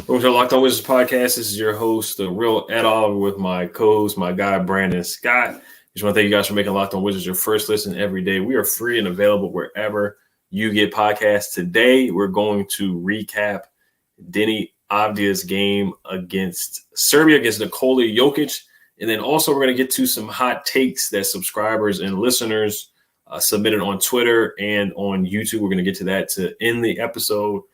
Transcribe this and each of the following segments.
Welcome to the Locked On Wizards podcast. This is your host, the real Ed Oliver, with my co-host, my guy, Brandon Scott. Just want to thank you guys for making Locked On Wizards your first listen every day. We are free and available wherever you get podcasts. Today, we're going to recap Deni Avdija's game against Serbia, against Nikola Jokic. And then also we're going to get to some hot takes that subscribers and listeners submitted on Twitter and on YouTube. We're going to get to that to end the episode.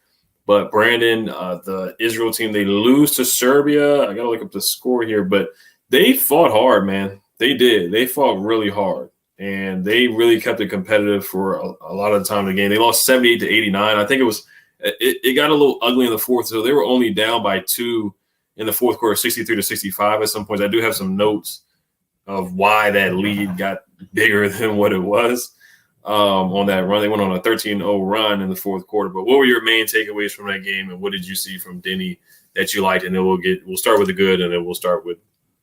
But Brandon, the Israel team, they lose to Serbia. I got to look up the score here, but they fought hard, man. They did. They fought really hard, and they really kept it competitive for a lot of the time in the game. They lost 78-89. I think it got a little ugly in the fourth, so they were only down by 2 in the fourth quarter, 63-65 at some points. I do have some notes of why that lead got bigger than what it was. On that run. They went on a 13-0 run in the fourth quarter. But what were your main takeaways from that game, and what did you see from Deni that you liked? And then we'll start with the good, and then we'll start with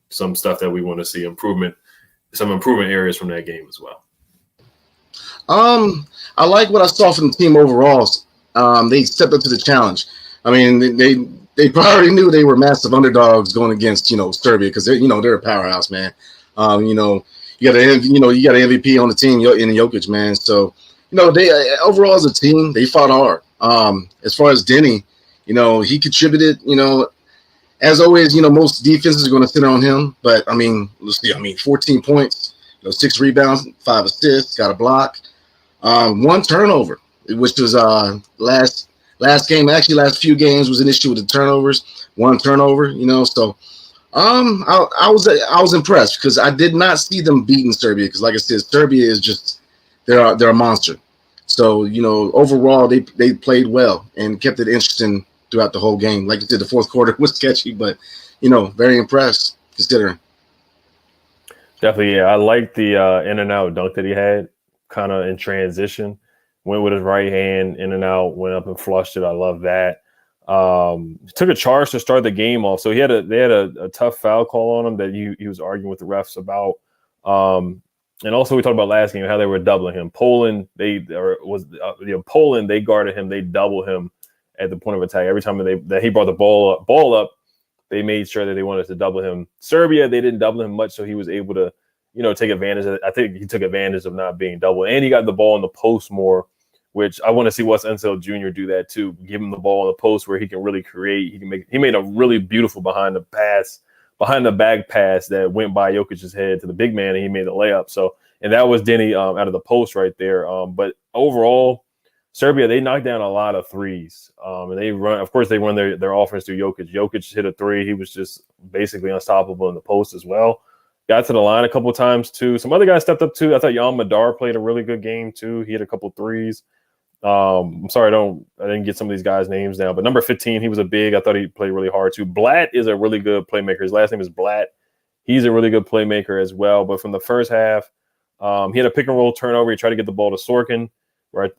some stuff that we want to see some improvement areas from that game as well. I like what I saw from the team overall. They stepped up to the challenge. I mean, they probably knew they were massive underdogs going against, Serbia, because they're a powerhouse, man. You got an MVP on the team in Jokic, man. So, they overall as a team, they fought hard. As far as Deni, he contributed, as always, most defenses are going to sit on him. But, let's see, 14 points, 6 rebounds, 5 assists, got a block, 1 turnover, which was last game. Actually, last few games was an issue with the turnovers. 1 turnover, so – I was impressed because I did not see them beating Serbia because, like I said, Serbia is just they're a monster. So overall they played well and kept it interesting throughout the whole game. Like you said, the fourth quarter was sketchy, but very impressed considering. Definitely, yeah. I liked the in and out dunk that he had, kind of in transition. Went with his right hand in and out, went up and flushed it. I love that. Took a charge to start the game off. So they had a tough foul call on him that he was arguing with the refs about. And also we talked about last game how they were doubling him. Poland, they guarded him. They doubled him at the point of attack. Every time that he brought the ball up, they made sure that they wanted to double him. Serbia, they didn't double him much, so he was able to, take advantage of it. I think he took advantage of not being doubled, and he got the ball in the post more, which I want to see Wes Unseld Jr. do that too. Give him the ball in the post where he can really create. He made a really beautiful behind the back pass that went by Jokic's head to the big man, and he made the layup. So, and that was Deni out of the post right there. But overall, Serbia, they knocked down a lot of threes, and they run their offense through Jokic. Jokic hit a 3. He was just basically unstoppable in the post as well. Got to the line a couple of times too. Some other guys stepped up too. I thought Jan Madar played a really good game too. He hit a couple of threes. I'm sorry, I didn't get some of these guys' names down, but number 15, he was a big. I thought he played really hard too. Blatt is a really good playmaker. His last name is Blatt. He's a really good playmaker as well. But from the first half, he had a pick and roll turnover. He tried to get the ball to Sorkin, right?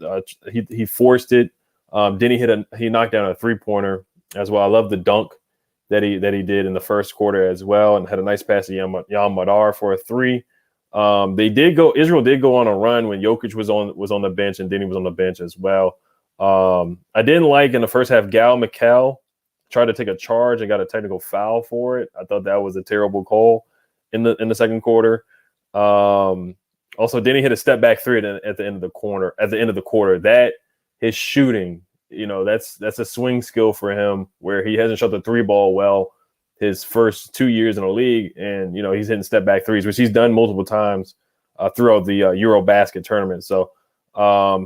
He forced it. Then he knocked down a 3-pointer as well. I love the dunk that he did in the first quarter as well, and had a nice pass to Jan Madar for a 3. Israel did go on a run when Jokic was on the bench and Deni was on the bench as well. I didn't like in the first half, Gal McHale tried to take a charge and got a technical foul for it. I thought that was a terrible call in the second quarter. Also, Deni hit a step back 3 at the end of the quarter. That his shooting, that's a swing skill for him where he hasn't shot the 3 ball well his first 2 years in the league, and he's hitting step back 3s, which he's done multiple times throughout the Eurobasket tournament. So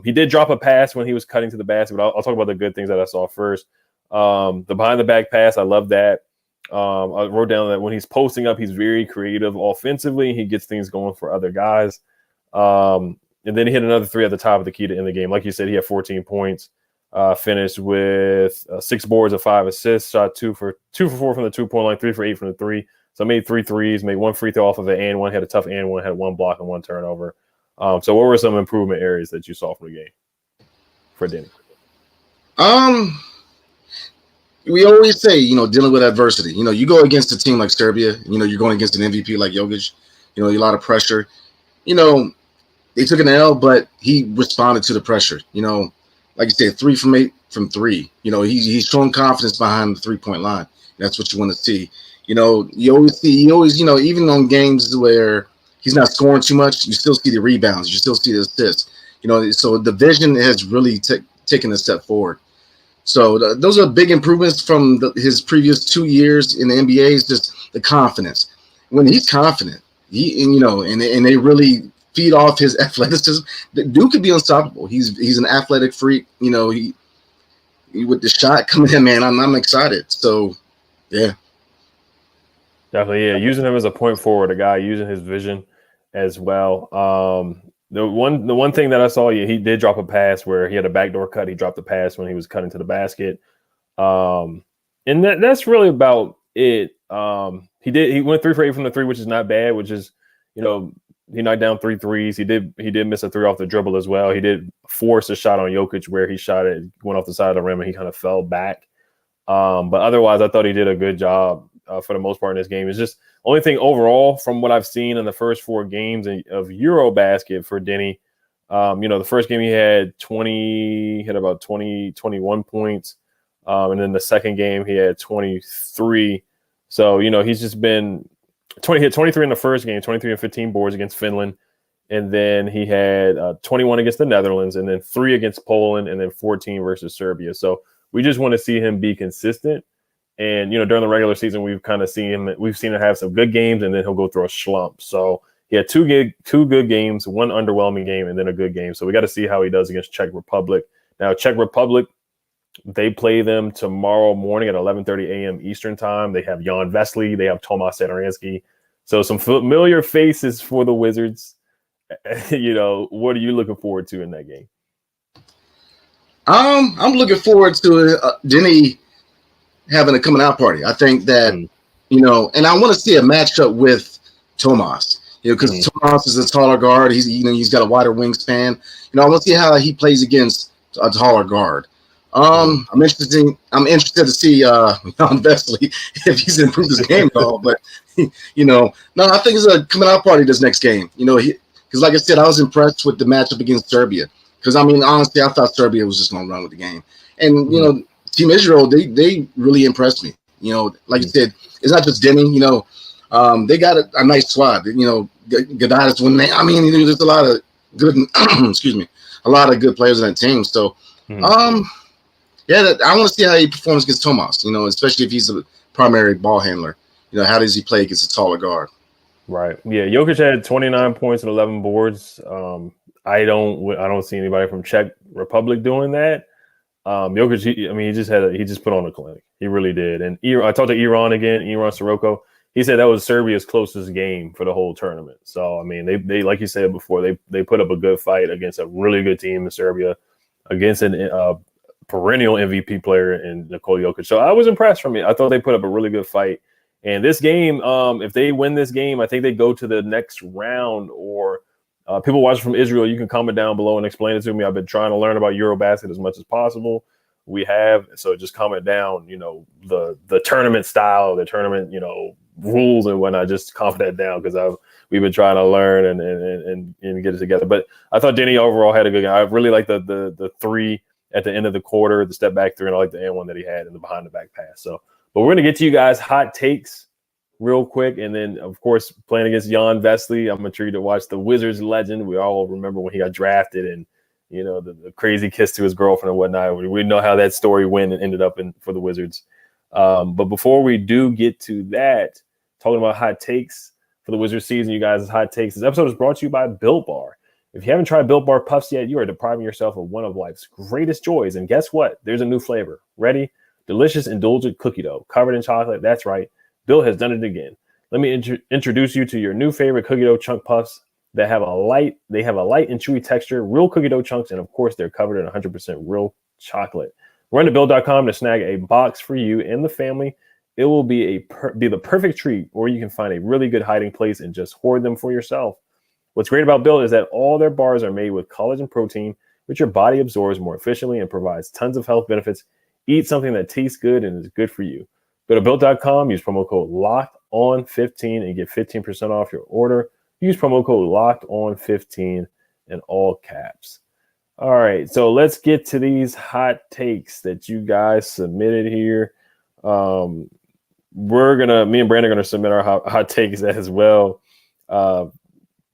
he did drop a pass when he was cutting to the basket, but I'll talk about the good things that I saw first. The behind the back pass, I love that. I wrote down that when he's posting up, he's very creative offensively. He gets things going for other guys. And then he hit another 3 at the top of the key to end the game. Like you said, he had 14 points. Finished with 6 boards and 5 assists, shot 2 for 4 from the 2-point line, 3 for 8 from the 3. So made 3 threes, made 1 free throw off of it, and 1 had a tough and 1 had 1 block and 1 turnover. So what were some improvement areas that you saw from the game for Deni? We always say, dealing with adversity. You go against a team like Serbia, you're going against an MVP like Jokic, a lot of pressure. They took an L, but he responded to the pressure. like you said, 3 from 8 from 3. You know, he's showing confidence behind the 3-point line. That's what you want to see. You know, you always, you know, even on games where he's not scoring too much, you still see the rebounds, you still see the assists. You know, so the vision has really taken a step forward. So those are big improvements from his previous 2 years in the NBA. Is just the confidence. When he's confident, and they really feed off his athleticism. The dude could be unstoppable. He's an athletic freak. You know, he with the shot coming in, man. I'm excited. So, yeah. Definitely, yeah. Using him as a point forward, a guy using his vision as well. The one thing that I saw, he did drop a pass where he had a backdoor cut. He dropped the pass when he was cutting to the basket. And that's really about it. He went 3 for 8 from the 3, which is not bad, which is, you know, he knocked down 3 threes. He did miss a 3 off the dribble as well. He did force a shot on Jokic where he shot it, went off the side of the rim, and he kind of fell back. But otherwise, I thought he did a good job for the most part in this game. It's just only thing overall from what I've seen in the first 4 games of Eurobasket for Deni. You know, the first game he had about 21 points. And then the second game he had 23. So, you know, he's just been hit 23 in the first game, 23 and 15 boards against Finland. And then he had 21 against the Netherlands, and then 3 against Poland, and then 14 versus Serbia. So we just want to see him be consistent. And, you know, during the regular season, we've seen him have some good games, and then he'll go through a slump. So he had two good games, 1 underwhelming game, and then a good game. So we got to see how he does against Czech Republic. Now, Czech Republic, they play them tomorrow morning at 11:30 a.m. Eastern time. They have Jan Vesely. They have Tomas Satoransky. So some familiar faces for the Wizards. You know, what are you looking forward to in that game? I'm looking forward to Deni having a coming out party. I think that, you know, and I want to see a matchup with Tomas, you know, because Tomas is a taller guard. He's got a wider wingspan. You know, I want to see how he plays against a taller guard. I'm interested to see Jan Vesely if he's improved his game at all. But you know, no, I think it's a coming out party this next game. You know, because like I said, I was impressed with the matchup against Serbia. Because I mean, honestly, I thought Serbia was just going to run with the game, and you know, Team Israel, they really impressed me. You know, like you said, it's not just Deni. You know, they got a nice squad. You know, Gadadas when I mean, there's a lot of good, a lot of good players on that team. So, yeah, I want to see how he performs against Tomas. You know, especially if he's a primary ball handler. You know, how does he play against a taller guard? Right. Yeah, Jokic had 29 points and 11 boards. I don't see anybody from Czech Republic doing that. Jokic, he just put on a clinic. He really did. And I talked to Iran Sirocco. He said that was Serbia's closest game for the whole tournament. So I mean, they like you said before, they put up a good fight against a really good team in Serbia, against a perennial MVP player in Nikola Jokic. So I was impressed from it. I thought they put up a really good fight. And this game, if they win this game, I think they go to the next round. Or people watching from Israel, you can comment down below and explain it to me. I've been trying to learn about Eurobasket as much as possible. We have, so just comment down, you know, the tournament style, the tournament, you know, rules and whatnot. Just comment that down because we've been trying to learn and get it together. But I thought Deni overall had a good game. I really like the 3 at the end of the quarter, the step back 3, and I like the and 1 that he had in the behind the back pass. So, but we're gonna get to you guys hot takes real quick, and then of course playing against Jan Vesely. I'm intrigued to watch the Wizards legend. We all remember when he got drafted, and you know the crazy kiss to his girlfriend and whatnot. We know how that story went and ended up for the Wizards. But before we do get to that, talking about hot takes for the Wizards season, you guys' hot takes. This episode is brought to you by Built Bar. If you haven't tried Built Bar Puffs yet, you are depriving yourself of one of life's greatest joys. And guess what? There's a new flavor. Ready? Delicious, indulgent cookie dough covered in chocolate. That's right. Built has done it again. Let me introduce you to your new favorite cookie dough chunk puffs that have a light and chewy texture, real cookie dough chunks, and of course, they're covered in 100% real chocolate. Run to Built.com to snag a box for you and the family. It will be the perfect treat, or you can find a really good hiding place and just hoard them for yourself. What's great about Built is that all their bars are made with collagen protein, which your body absorbs more efficiently and provides tons of health benefits. Eat something that tastes good and is good for you. Go to Built.com, use promo code LOCKEDON15 and get 15% off your order. Use promo code LOCKEDON15 in all caps. All right, so let's get to these hot takes that you guys submitted here. Me and Brandon are gonna submit our hot takes as well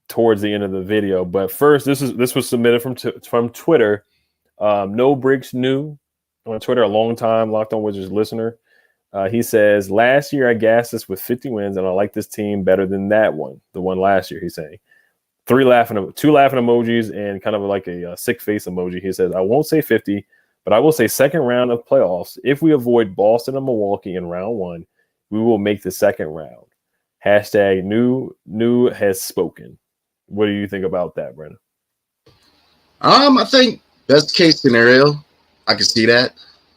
towards the end of the video. But first, this was submitted from Twitter. No Bricks New on Twitter, a long time Locked On Wizards listener. He says, last year I gassed us with 50 wins, and I like this team better than that one, the one last year, he's saying. Two laughing emojis and kind of like a sick face emoji. He says, I won't say 50, but I will say second round of playoffs. If we avoid Boston and Milwaukee in round one, we will make the second round. Hashtag new has spoken. What do you think about that, Brandon? I think best case scenario, I can see that.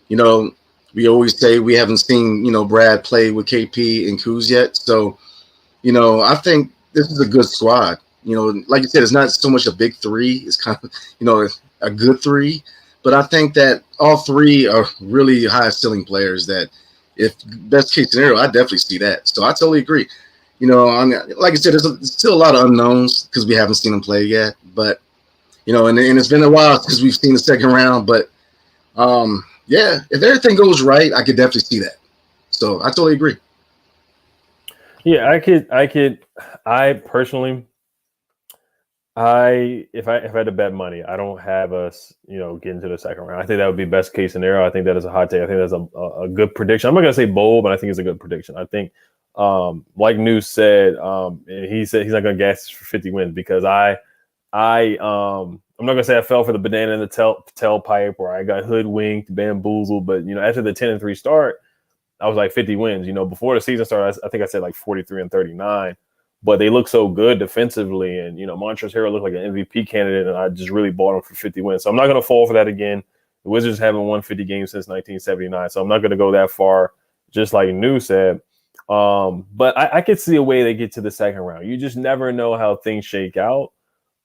You know, we always say we haven't seen, Brad play with KP and Kuz yet. So, I think this is a good squad. Like you said, it's not so much a big three. It's kind of, a good three. But I think that all three are really high ceiling players that if best case scenario, I definitely see that. So I totally agree. Like I said, there's still a lot of unknowns because we haven't seen them play yet. But, and it's been a while because we've seen the second round. But, yeah, if everything goes right, I could definitely see that. So I totally agree. Yeah, I personally, if I had to bet money, I don't have us, get into the second round. I think that would be best case scenario. I think that is a hot take. I think that's a good prediction. I'm not gonna say bold, but I think it's a good prediction. I think, like New said, he said he's not gonna gas us for 50 wins because I'm not gonna say I fell for the banana in the tailpipe or I got hoodwinked, bamboozled, but after the 10-3 start, I was like 50 wins. Before the season started, I think I said like 43 and 39. But they look so good defensively, and Montrezl Harrell looked like an MVP candidate, and I just really bought him for 50 wins. So I'm not going to fall for that again. The Wizards haven't won 50 games since 1979, so I'm not going to go that far, just like New said. But I could see a way they get to the second round. You just never know how things shake out.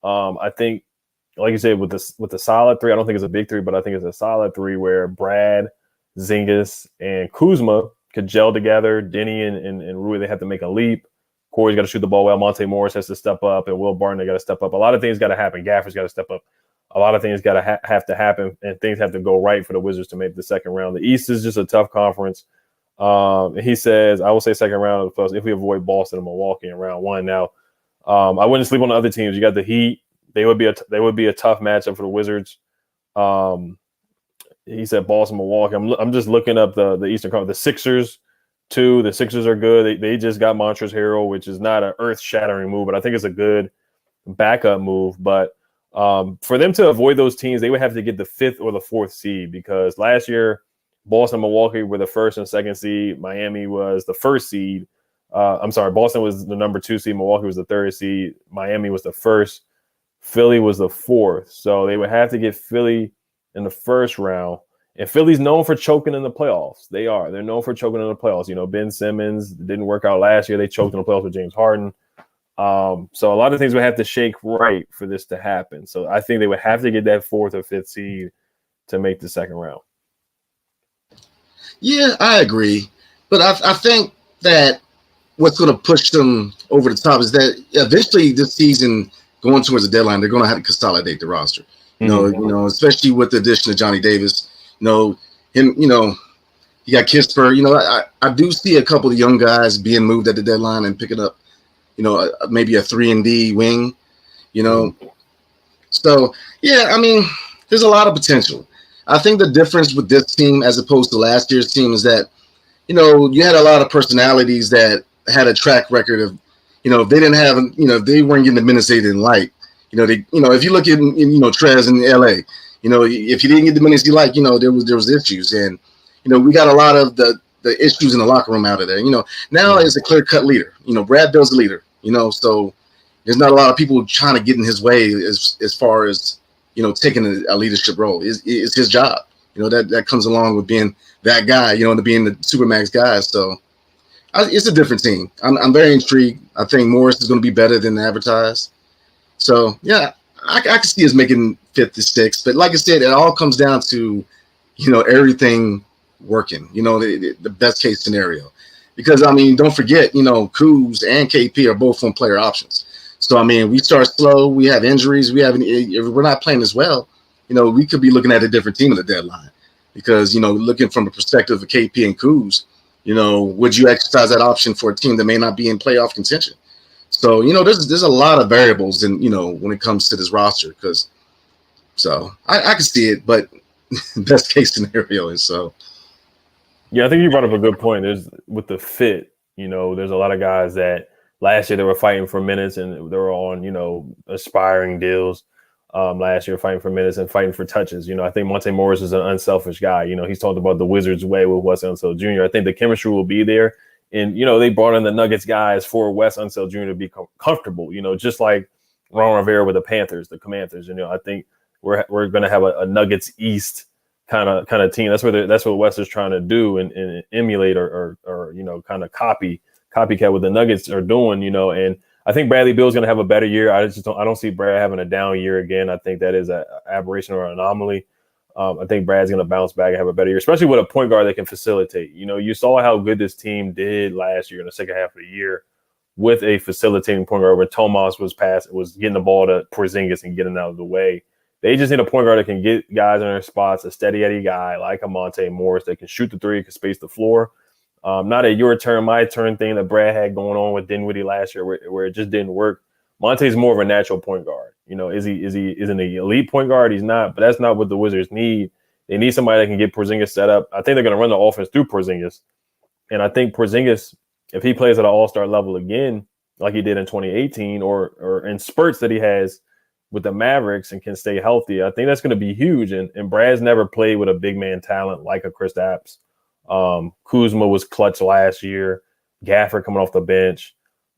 I think, like you said, with the solid three, I don't think it's a big three, but I think it's a solid three where Brad, Zingas, and Kuzma could gel together. Deni and Rui, they have to make a leap. Corey's got to shoot the ball well. Monte Morris has to step up, and Will Barton, they got to step up. A lot of things got to happen. Gaffer's got to step up. A lot of things got to have to happen, and things have to go right for the Wizards to make the second round. The East is just a tough conference. He says, I will say second round plus if we avoid Boston and Milwaukee in round one. Now, I wouldn't sleep on the other teams. You got the Heat. They would be a tough matchup for the Wizards. He said Boston, Milwaukee. I'm just looking up the Eastern Conference. The Sixers. The Sixers are good. They just got Montrezl Harrell, which is not an earth-shattering move, but I think it's a good backup move. But for them to avoid those teams, they would have to get the 5th or the 4th seed because last year Boston and Milwaukee were the 1st and 2nd seed. Miami was the 1st seed. Boston was the number 2 seed. Milwaukee was the 3rd seed. Miami was the 1st. Philly was the 4th. So they would have to get Philly in the first round. And Philly's known for choking in the playoffs. They're known for choking in the playoffs. Ben Simmons didn't work out last year. They choked in the playoffs with James Harden. So a lot of things would have to shake right for this to happen. So I think they would have to get that 4th or 5th seed to make the second round. Yeah, I agree. But I think that what's going to push them over the top is that eventually this season, going towards the deadline, they're going to have to consolidate the roster. Especially with the addition of Johnny Davis. He got Kispert. I do see a couple of young guys being moved at the deadline and picking up, maybe a 3-and-D wing, So, yeah, I mean, there's a lot of potential. I think the difference with this team as opposed to last year's team is that, you had a lot of personalities that had a track record of, if they didn't have, if they weren't getting the minutes they didn't like, if you look at, Trez in LA, if you didn't get the minutes you like, there was issues. And, we got a lot of the issues in the locker room out of there. Now it's a clear-cut leader. Brad Bill's a leader, so there's not a lot of people trying to get in his way as far as, taking a leadership role. It's his job. That comes along with being that guy, to being the Supermax guy. So it's a different team. I'm very intrigued. I think Morris is going to be better than advertised. So, yeah, I can see us making 5th to 6th. But like I said, it all comes down to, everything working, the best case scenario. Because, I mean, don't forget, Kuz and KP are both on player options. So, I mean, we start slow. We have injuries. We're not playing as well. we could be looking at a different team at the deadline because, looking from the perspective of KP and Kuz, would you exercise that option for a team that may not be in playoff contention? So, there's a lot of variables in, when it comes to this roster so I can see it, but best case scenario is so. Yeah, I think you brought up a good point. There's with the fit, there's a lot of guys that last year they were fighting for minutes and they were on, aspiring deals. Last year fighting for minutes and fighting for touches. I think Monte Morris is an unselfish guy. He's talked about the Wizards way with Wes Unseld Jr. I think the chemistry will be there. And, they brought in the Nuggets guys for Wes Unseld Jr. to be comfortable, just like Ron Rivera with the Panthers, the Commanders. I think we're going to have a Nuggets East kind of team. That's what Wes is trying to do and emulate or kind of copycat what the Nuggets are doing, and I think Bradley Beal is going to have a better year. I don't see Brad having a down year again. I think that is an aberration or an anomaly. I think Brad's going to bounce back and have a better year, especially with a point guard that can facilitate. You saw how good this team did last year in the second half of the year with a facilitating point guard where Tomas was getting the ball to Porzingis and getting out of the way. They just need a point guard that can get guys in their spots, a steady Eddie guy like a Monte Morris that can shoot the three, can space the floor. Not a your turn, my turn thing that Brad had going on with Dinwiddie last year where it just didn't work. Monte's more of a natural point guard. Is he an elite point guard? He's not, but that's not what the Wizards need. They need somebody that can get Porzingis set up. I think they're going to run the offense through Porzingis. And I think Porzingis, if he plays at an all-star level again, like he did in 2018 or in spurts that he has with the Mavericks and can stay healthy, I think that's going to be huge. And Brad's never played with a big man talent like a Kristaps. Kuzma was clutch last year. Gafford coming off the bench.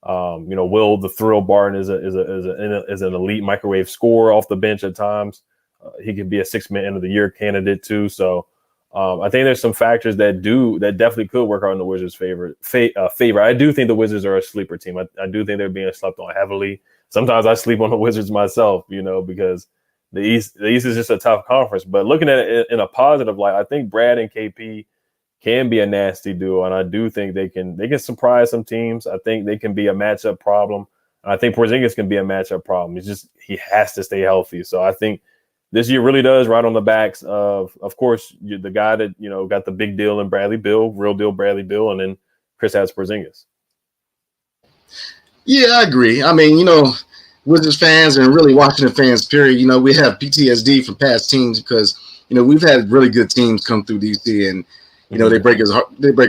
Will the Thrill Barton is an elite microwave scorer off the bench at times. He could be a 6-man end of the year candidate too. So I think there's some factors that definitely could work out in the Wizards' favor. I do think the Wizards are a sleeper team. I do think they're being slept on heavily. Sometimes I sleep on the Wizards myself, because the East is just a tough conference. But looking at it in a positive light, I think Brad and KP can be a nasty duo, and I do think they can surprise some teams. I think they can be a matchup problem. I think Porzingis can be a matchup problem. He has to stay healthy. So I think this year really does ride on the backs of course, the guy that got the big deal in Bradley Beal, real deal Bradley Beal, and then Kristaps Porzingis. Yeah, I agree. I mean, Wizards fans and really Washington fans, period. We have PTSD from past teams because we've had really good teams come through DC and. They break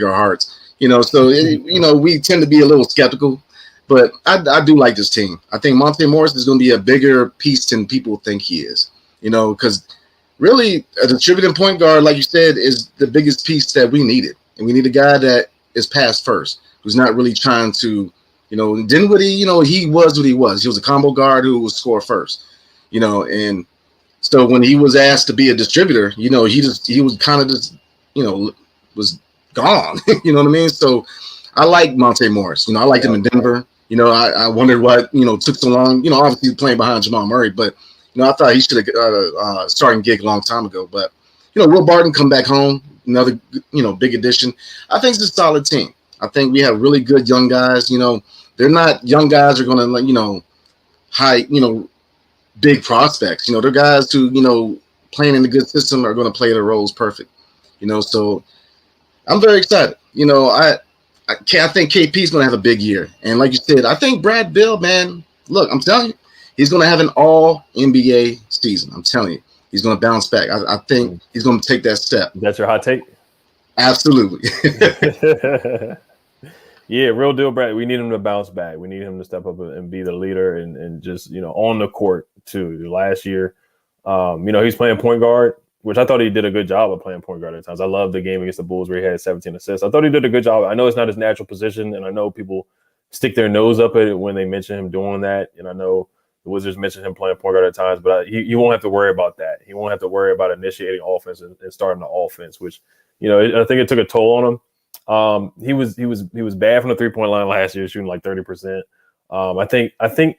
our hearts. So we tend to be a little skeptical, but I do like this team. I think Monte Morris is going to be a bigger piece than people think he is. Because really a distributing point guard, like you said, is the biggest piece that we needed, and we need a guy that is pass first, who's not really trying to, Dinwiddie. He was what he was. He was a combo guard who would score first. And so when he was asked to be a distributor, he was kind of just, was gone. You know what I mean? So I like Monte Morris. I liked him in Denver. I wondered what, took so long. Obviously playing behind Jamal Murray, but, I thought he should have got a starting gig a long time ago. But, Will Barton come back home, another, big addition. I think it's a solid team. I think we have really good young guys. They're not young guys who are going to, high, big prospects. They're guys who, playing in a good system are going to play their roles perfect. So I'm very excited. I think KP's going to have a big year. And like you said, I think Brad Beal, man, look, I'm telling you, he's going to have an all-NBA season. I'm telling you, he's going to bounce back. I think he's going to take that step. That's your hot take? Absolutely. Yeah, real deal, Brad. We need him to bounce back. We need him to step up and be the leader and just, on the court too. Last year, he's playing point guard, which I thought he did a good job of playing point guard at times. I love the game against the Bulls where he had 17 assists. I thought he did a good job. I know it's not his natural position, and I know people stick their nose up at it when they mention him doing that. And I know the Wizards mentioned him playing point guard at times, but he won't have to worry about that. He won't have to worry about initiating offense and starting the offense, which, I think it took a toll on him. He was bad from the 3-point line last year, shooting like 30%. I think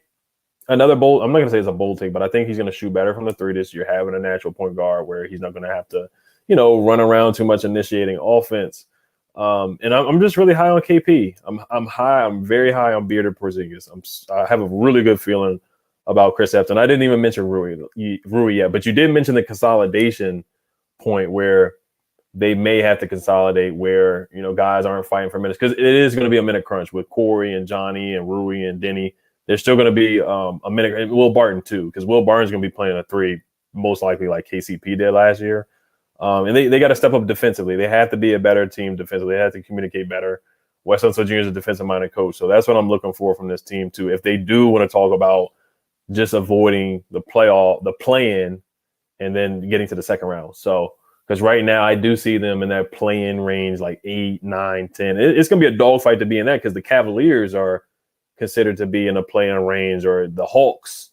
another bold, I'm not going to say it's a bold take, but I think he's going to shoot better from the three this year, having a natural point guard where he's not going to have to, run around too much initiating offense. And I'm just really high on KP. I'm very high on Bearded Porzingis. I have a really good feeling about Chris Epton. I didn't even mention Rui yet, but you did mention the consolidation point where they may have to consolidate where, guys aren't fighting for minutes, because it is going to be a minute crunch with Corey and Johnny and Rui and Deni. There's still going to be a minute, and Will Barton too, because Will Barton's going to be playing a 3, most likely like KCP did last year. And they got to step up defensively. They have to be a better team defensively. They have to communicate better. Wes Unseld Jr. is a defensive-minded coach, so that's what I'm looking for from this team too. If they do want to talk about just avoiding the play-in, and then getting to the second round. So, because right now I do see them in that play-in range, like 8, 9, 10. It's going to be a dogfight to be in that, because the Cavaliers are considered to be in a play-in range, or the Hawks,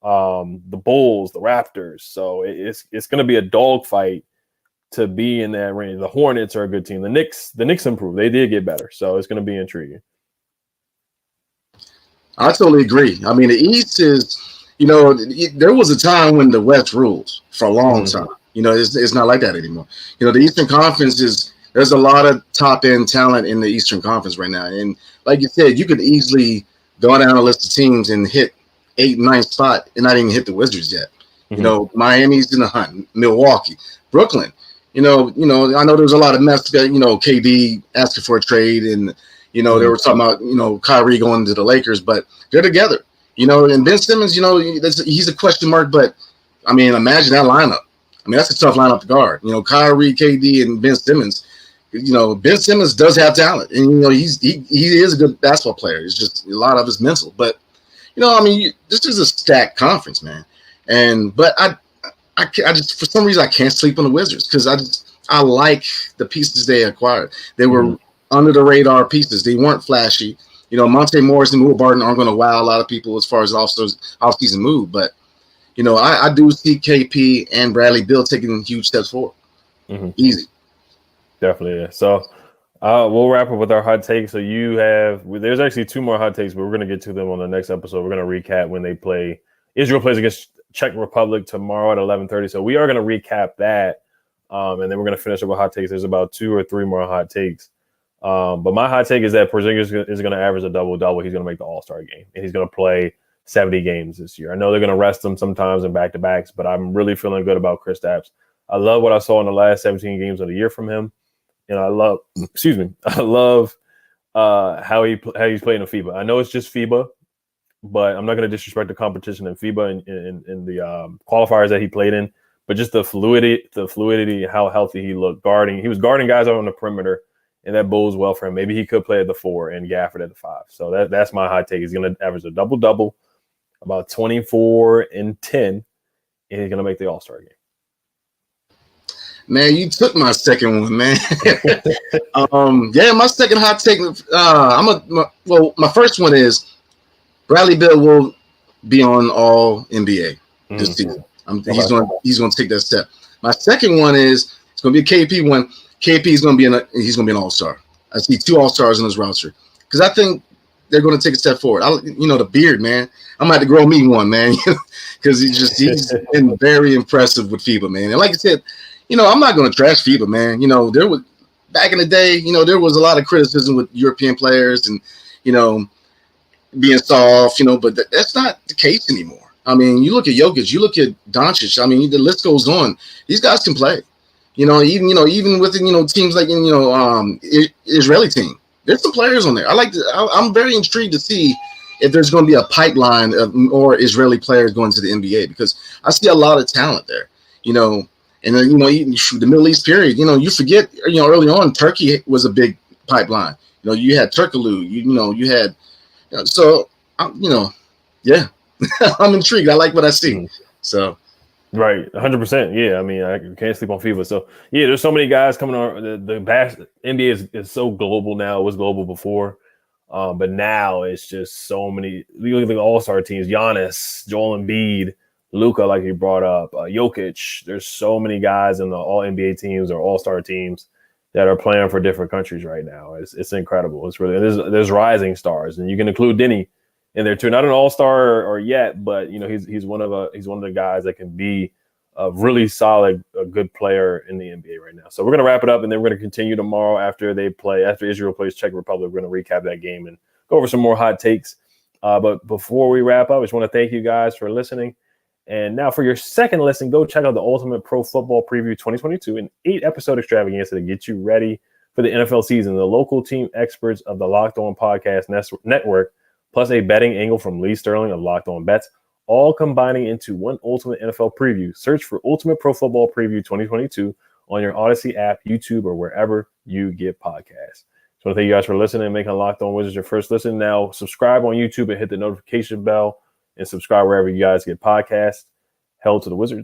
the Bulls, the Raptors. So it's going to be a dogfight to be in that range. The Hornets are a good team. The Knicks improved. They did get better. So it's going to be intriguing. I totally agree. I mean, the East is, there was a time when the West rules for a long time. It's not like that anymore. The Eastern Conference there's a lot of top-end talent in the Eastern Conference right now. And like you said, you could easily go down a list of teams and hit 8th, 9th spot and not even hit the Wizards yet. Miami's in the hunt, Milwaukee, Brooklyn. I know there's a lot of mess. KD asking for a trade, and they were talking about Kyrie going to the Lakers, but they're together. And Ben Simmons, he's a question mark, but I mean, imagine that lineup. I mean, that's a tough lineup to guard. Kyrie, KD, and Ben Simmons. Ben Simmons does have talent, and he is a good basketball player. It's just a lot of it's mental. But this is a stacked conference, man. But I just, for some reason, I can't sleep on the Wizards, because I like the pieces they acquired. They were under the radar pieces. They weren't flashy. Monte Morris and Will Barton aren't going to wow a lot of people as far as off-season move. But, I do see KP and Bradley Beal taking huge steps forward. Easy. Definitely. Yeah. So we'll wrap up with our hot takes. So there's actually 2 more hot takes, but we're going to get to them on the next episode. We're going to recap when they play. Israel plays against Czech Republic tomorrow at 11:30. So we are going to recap that. And then we're going to finish up with hot takes. There's about 2 or 3 more hot takes. But my hot take is that Porzingis is going to average a double-double. He's going to make the All-Star game, and he's going to play 70 games this year. I know they're going to rest him sometimes in back-to-backs, but I'm really feeling good about Kristaps. I love what I saw in the last 17 games of the year from him. And I love how he's playing in FIBA. I know it's just FIBA, but I'm not going to disrespect the competition in FIBA and the qualifiers that he played in. But just the fluidity, how healthy he looked guarding. He was guarding guys out on the perimeter, and that bodes well for him. Maybe he could play at the 4 and Gafford at the 5. So that's my hot take. He's going to average a double-double, about 24 and 10, and he's going to make the All-Star game. Man, you took my second one, man. My second hot take. My first one is Bradley Beal will be on All NBA this season. He's going to take that step. My second one is it's going to be a KP one. KP is going to be an All-Star. I see 2 All-Stars in his roster, because I think they're going to take a step forward. The beard, man. I'm going to have to grow me one, man, because he's been very impressive with FIBA, man. And like I said, I'm not going to trash FIBA, man. There was back in the day, there was a lot of criticism with European players and, being soft, but that's not the case anymore. I mean, you look at Jokic, you look at Doncic. I mean, the list goes on. These guys can play. Even with teams like Israeli team, there's some players on there. I'm very intrigued to see if there's going to be a pipeline of more Israeli players going to the NBA, because I see a lot of talent there. And then, the Middle East period, you forget, early on, Turkey was a big pipeline. You had Turkaloo, you had, yeah, I'm intrigued. I like what I see. So. Right. 100%. Yeah. I mean, I can't sleep on FIBA. So yeah, there's so many guys coming on. The NBA is so global now. It was global before. But now it's just so many. You look at the All-Star teams, Giannis, Joel Embiid, Luka, like you brought up, Jokic. There's so many guys in the All NBA teams or All-Star teams that are playing for different countries right now. It's incredible. It's really there's rising stars, and you can include Deni in there too. Not an All-Star or yet, but he's one of the guys that can be a really solid, a good player in the NBA right now. So we're gonna wrap it up, and then we're gonna continue tomorrow after Israel plays Czech Republic. We're gonna recap that game and go over some more hot takes. But before we wrap up, I just want to thank you guys for listening. And now for your second listen, go check out the Ultimate Pro Football Preview 2022, an 8-episode extravaganza to get you ready for the NFL season. The local team experts of the Locked On Podcast Network, plus a betting angle from Lee Sterling of Locked On Bets, all combining into one ultimate NFL preview. Search for Ultimate Pro Football Preview 2022 on your Odyssey app, YouTube, or wherever you get podcasts. So I want to thank you guys for listening and making Locked On Wizards your first listen. Now subscribe on YouTube and hit the notification bell and subscribe wherever you guys get podcasts. Hell to the Wizards.